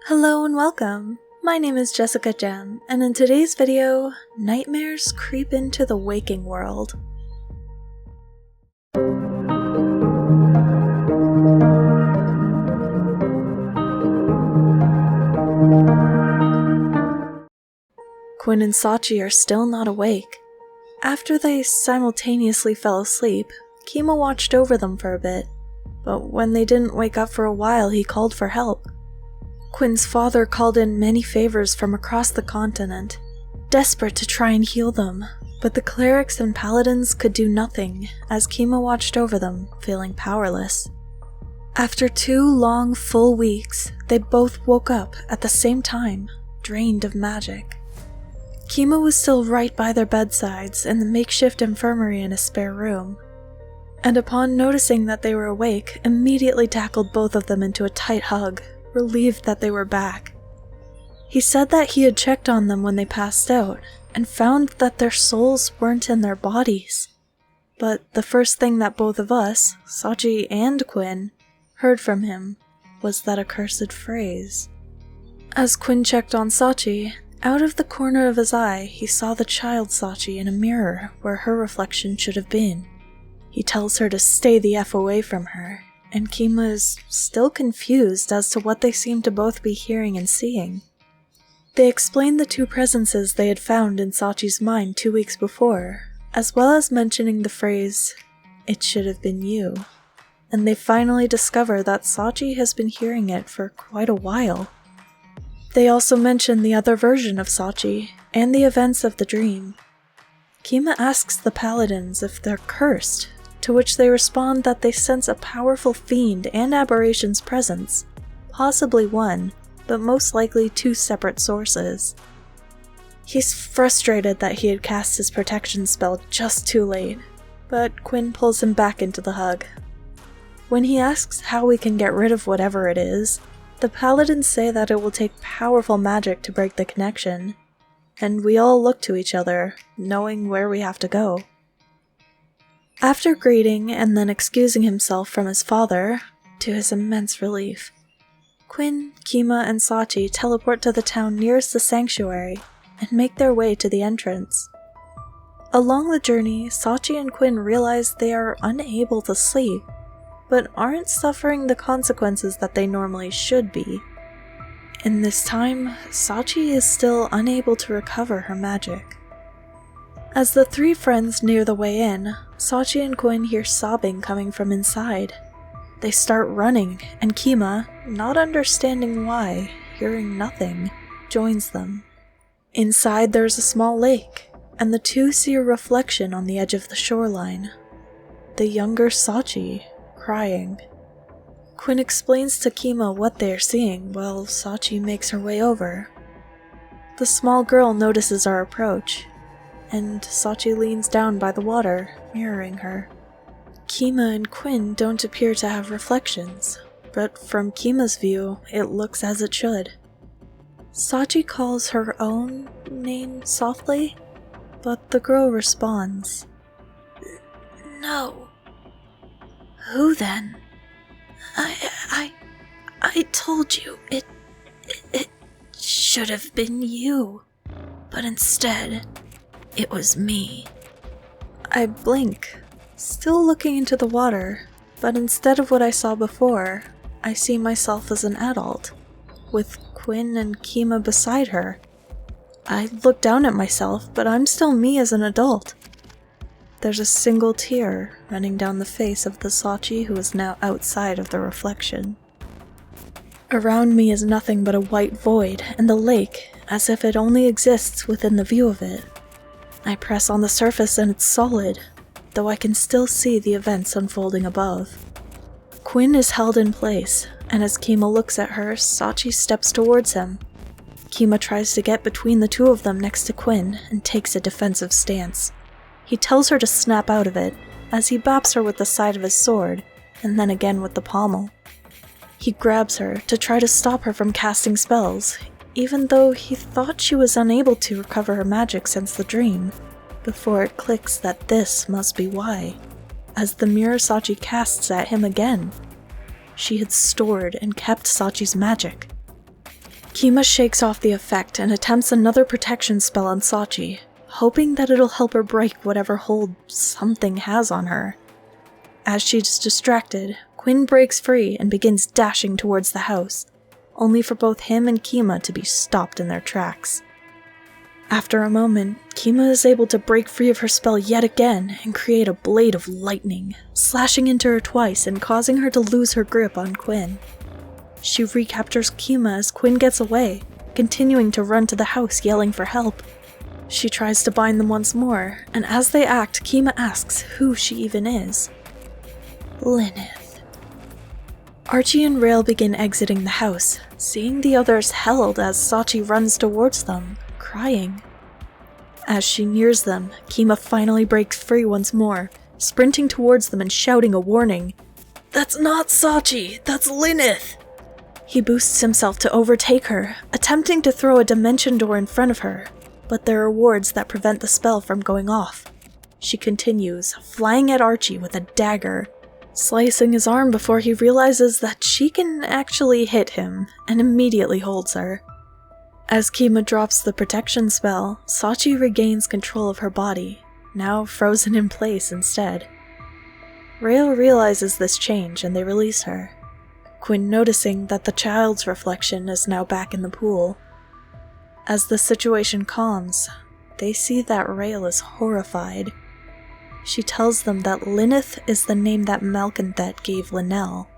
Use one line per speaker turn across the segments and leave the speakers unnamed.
Hello and welcome! My name is Jessica Gem, and in today's video, nightmares creep into the waking world. Quinn and Sachi are still not awake. After they simultaneously fell asleep, Kima watched over them for a bit, but when they didn't wake up for a while, he called for help. Quinn's father called in many favors from across the continent, desperate to try and heal them, but the clerics and paladins could do nothing as Kima watched over them, feeling powerless. After 2 long, full weeks, they both woke up at the same time, drained of magic. Kima was still right by their bedsides in the makeshift infirmary in a spare room, and upon noticing that they were awake, immediately tackled both of them into a tight hug, relieved that they were back. He said that he had checked on them when they passed out, and found that their souls weren't in their bodies. But the first thing that both of us, Sachi and Quinn, heard from him was that accursed phrase. As Quinn checked on Sachi, out of the corner of his eye he saw the child Sachi in a mirror where her reflection should have been. He tells her to stay the F away from her, and Kima is still confused as to what they seem to both be hearing and seeing. They explained the 2 presences they had found in Sachi's mind 2 weeks before, as well as mentioning the phrase, "It should have been you," and they finally discover that Sachi has been hearing it for quite a while. They also mention the other version of Sachi, and the events of the dream. Kima asks the paladins if they're cursed, to which they respond that they sense a powerful fiend and aberration's presence, possibly one, but most likely 2 separate sources. He's frustrated that he had cast his protection spell just too late, but Quinn pulls him back into the hug. When he asks how we can get rid of whatever it is, the paladins say that it will take powerful magic to break the connection, and we all look to each other, knowing where we have to go. After greeting and then excusing himself from his father, to his immense relief, Quinn, Kima, and Sachi teleport to the town nearest the sanctuary and make their way to the entrance. Along the journey, Sachi and Quinn realize they are unable to sleep, but aren't suffering the consequences that they normally should be. In this time, Sachi is still unable to recover her magic. As the 3 friends near the way in, Sachi and Quinn hear sobbing coming from inside. They start running, and Kima, not understanding why, hearing nothing, joins them. Inside there's a small lake, and the 2 see a reflection on the edge of the shoreline. The younger Sachi, crying. Quinn explains to Kima what they are seeing while Sachi makes her way over. The small girl notices our approach, and Sachi leans down by the water, mirroring her. Kima and Quinn don't appear to have reflections, but from Kima's view, it looks as it should. Sachi calls her own name softly, but the girl responds, "No." "Who then?" I told you it should have been you, but instead, it was me." I blink, still looking into the water, but instead of what I saw before, I see myself as an adult, with Quinn and Kima beside her. I look down at myself, but I'm still me as an adult. There's a single tear running down the face of the Sachi who is now outside of the reflection. Around me is nothing but a white void, and the lake, as if it only exists within the view of it. I press on the surface and it's solid, though I can still see the events unfolding above. Quinn is held in place, and as Kima looks at her, Sachi steps towards him. Kima tries to get between the 2 of them next to Quinn and takes a defensive stance. He tells her to snap out of it, as he baps her with the side of his sword, and then again with the pommel. He grabs her to try to stop her from casting spells, even though he thought she was unable to recover her magic since the dream, before it clicks that this must be why, as the mirror Sachi casts at him again. She had stored and kept Sachi's magic. Kima shakes off the effect and attempts another protection spell on Sachi, hoping that it'll help her break whatever hold something has on her. As she's distracted, Quinn breaks free and begins dashing towards the house, only for both him and Kima to be stopped in their tracks. After a moment, Kima is able to break free of her spell yet again and create a blade of lightning, slashing into her twice and causing her to lose her grip on Quinn. She recaptures Kima as Quinn gets away, continuing to run to the house yelling for help. She tries to bind them once more, and as they act, Kima asks who she even is. Lyneth. Archie and Rail begin exiting the house, seeing the others held as Sachi runs towards them, crying. As she nears them, Kima finally breaks free once more, sprinting towards them and shouting a warning. "That's not Sachi! That's Lyneth!" He boosts himself to overtake her, attempting to throw a dimension door in front of her, but there are wards that prevent the spell from going off. She continues, flying at Archie with a dagger, slicing his arm before he realizes that she can actually hit him, and immediately holds her. As Kima drops the protection spell, Sachi regains control of her body, now frozen in place instead. Rail realizes this change and they release her, Quinn noticing that the child's reflection is now back in the pool. As the situation calms, they see that Rail is horrified. She tells them that Lyneth is the name that Malconthet gave Linnell.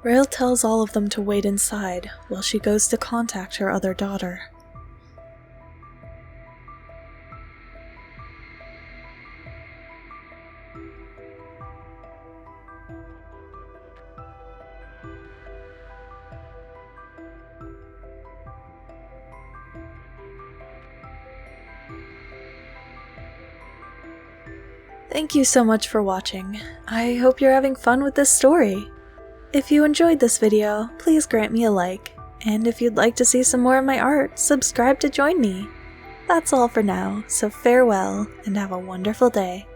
Rail tells all of them to wait inside while she goes to contact her other daughter. Thank you so much for watching. I hope you're having fun with this story. If you enjoyed this video, please grant me a like, and if you'd like to see some more of my art, subscribe to join me. That's all for now, so farewell and have a wonderful day.